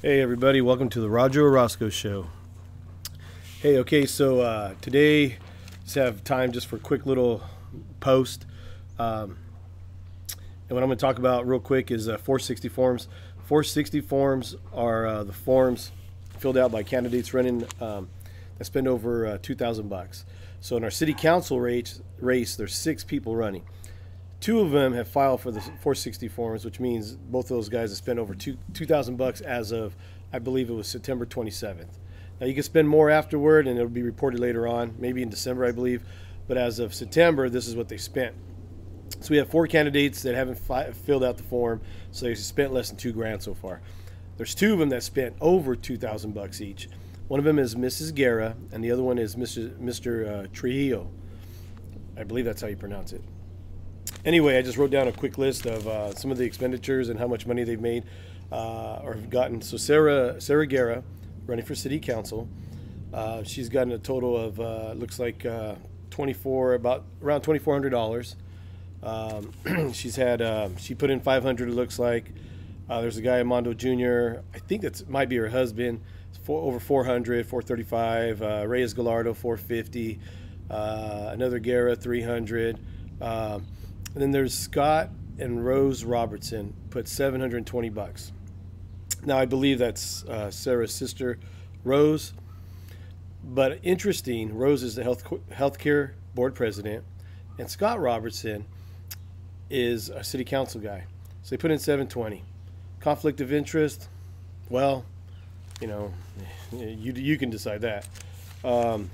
Hey everybody, welcome to the Roger Orosco Show. Hey, okay, so today just have time just for a quick little post. And what I'm going to talk about real quick is 460 forms. 460 forms are the forms filled out by candidates running that spend over 2,000 bucks. So in our city council race, there's 6 people running. 2 of them have filed for the 460 forms, which means both of those guys have spent over 2,000 bucks as of, I believe it was September 27th. Now you can spend more afterward, and it'll be reported later on, maybe in December, I believe. But as of September, this is what they spent. So we have 4 candidates that haven't filled out the form, so they spent less than $2,000 so far. There's 2 of them that spent over 2,000 bucks each. One of them is Mrs. Guerra, and the other one is Mr. Trujillo. I believe that's how you pronounce it. Anyway, I just wrote down a quick list of some of the expenditures and how much money they've made or have gotten. So Sarah Guerra, running for city council, she's gotten a total of looks like around $2,400. She's had she put in 500. It looks like there's a guy Armando Jr. I think that might be her husband. Over 400, 435. Reyes Gallardo 450. Another Guerra 300. And then there's Scott and Rose Robertson put 720 bucks. Now I believe that's Sarah's sister, Rose. But interesting, Rose is the healthcare board president, and Scott Robertson is a city council guy. So they put in 720. Conflict of interest, well, you know, you can decide that. So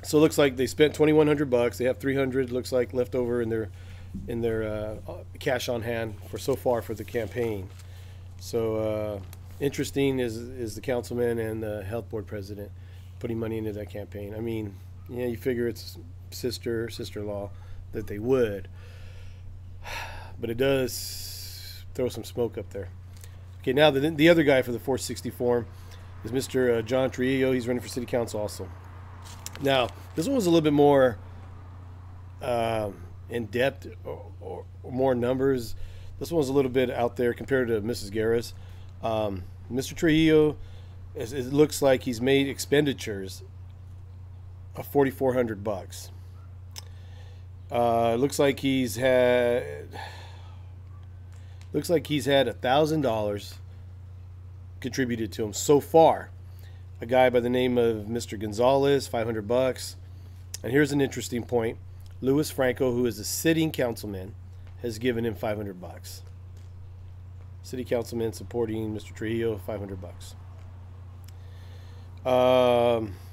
it looks like they spent 2,100 bucks. They have 300, looks like, left over in their cash on hand for so far for the campaign. So interesting is the councilman and the health board president putting money into that campaign. I mean, yeah, you figure it's sister-in-law that they would, but it does throw some smoke up there. Okay, now the other guy for the 460 form is Mr. John Trujillo. He's running for city council also. Now this one was a little bit more in depth or more numbers. This one was a little bit out there compared to Mrs. Guerra's. Mr. Trujillo, it looks like he's made expenditures of 4,400 bucks. Looks like he's had $1,000 contributed to him so far. A guy by the name of Mr. Gonzalez, 500 bucks. And here's an interesting point. Louis Franco, who is a sitting councilman, has given him 500 bucks. City councilman supporting Mr. Trujillo, 500 bucks.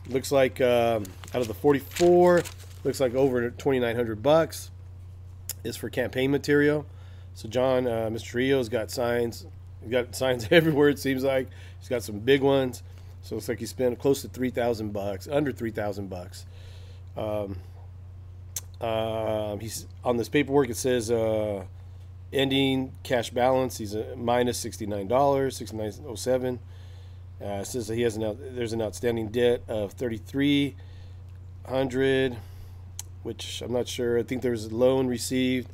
Looks like out of the 44, looks like over 2,900 bucks is for campaign material. So John, Mr. Trujillo's got signs. He's got signs everywhere, it seems like. He's got some big ones. So it looks like he spent close to 3,000 bucks, under 3,000 bucks. He's on this paperwork. It says ending cash balance. He's minus $69, $69.07. It says that he has there's an outstanding debt of 3,300, which I'm not sure. I think there's a loan received.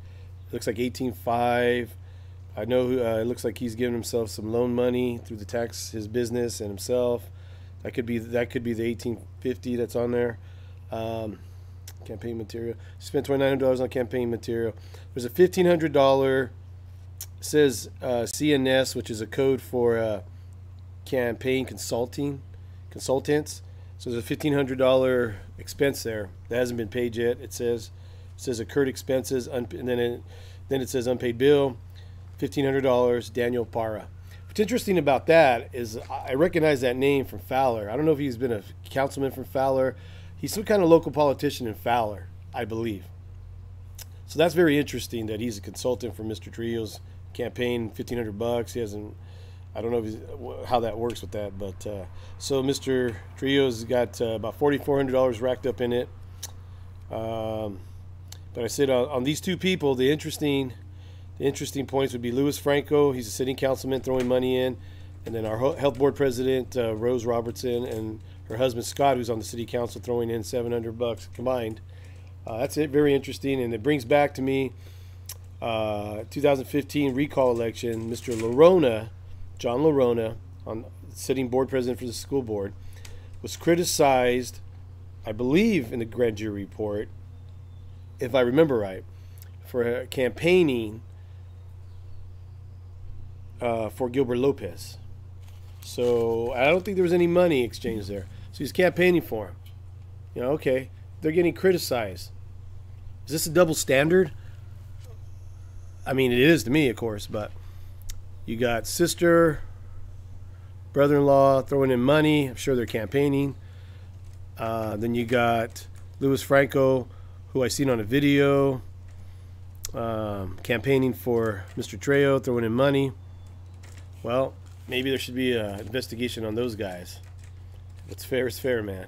It looks like 18.5. I know it looks like he's giving himself some loan money through his business and himself. That could be the 1850 that's on there. Campaign material. Spent $2,900 on campaign material. There's a $1,500. Says CNS, which is a code for campaign consultants. So there's a $1,500 expense there that hasn't been paid yet. It says accrued expenses, and then it says unpaid bill, $1,500. Daniel Parra. What's interesting about that is I recognize that name from Fowler. I don't know if he's been a councilman from Fowler. He's some kind of local politician in Fowler, I believe. So that's very interesting that he's a consultant for Mr. Trujillo's campaign. 1,500 bucks. He hasn't. I don't know how that works with that, but so Mr. Trujillo's got about $4,400 racked up in it. But I said on these 2 people, the interesting points would be Louis Franco. He's a sitting councilman throwing money in, and then our health board president Rose Robertson and her husband Scott, who's on the city council, throwing in 700 bucks combined. That's it. Very interesting, and it brings back to me 2015 recall election. Mr. Lorona, John Lorona, on sitting board president for the school board, was criticized, I believe, in the grand jury report, if I remember right, for campaigning for Gilbert Lopez. So I don't think there was any money exchanged there. So he's campaigning for him. You know, okay, they're getting criticized. Is this a double standard? I mean, it is to me, of course, but you got sister, brother-in-law throwing in money. I'm sure they're campaigning. Then you got Louis Franco, who I seen on a video, campaigning for Mr. Trejo, throwing in money. Well, maybe there should be an investigation on those guys. What's fair is fair, man.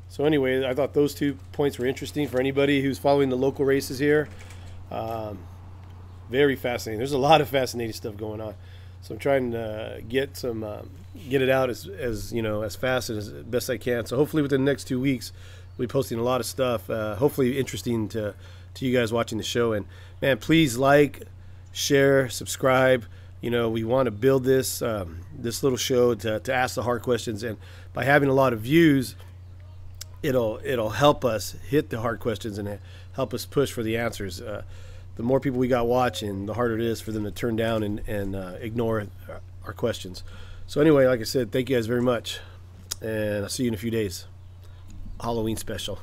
So anyway, I thought those 2 points were interesting for anybody who's following the local races here. Very fascinating. There's a lot of fascinating stuff going on. So I'm trying to get it out as you know, as fast and as best I can. So hopefully within the next 2 weeks, we'll be posting a lot of stuff. Hopefully interesting to you guys watching the show. And man, please like, share, subscribe. You know, we want to build this this little show to ask the hard questions, and by having a lot of views, it'll help us hit the hard questions and help us push for the answers. The more people we got watching, the harder it is for them to turn down and ignore our questions. So anyway, like I said, thank you guys very much, and I'll see you in a few days. Halloween special.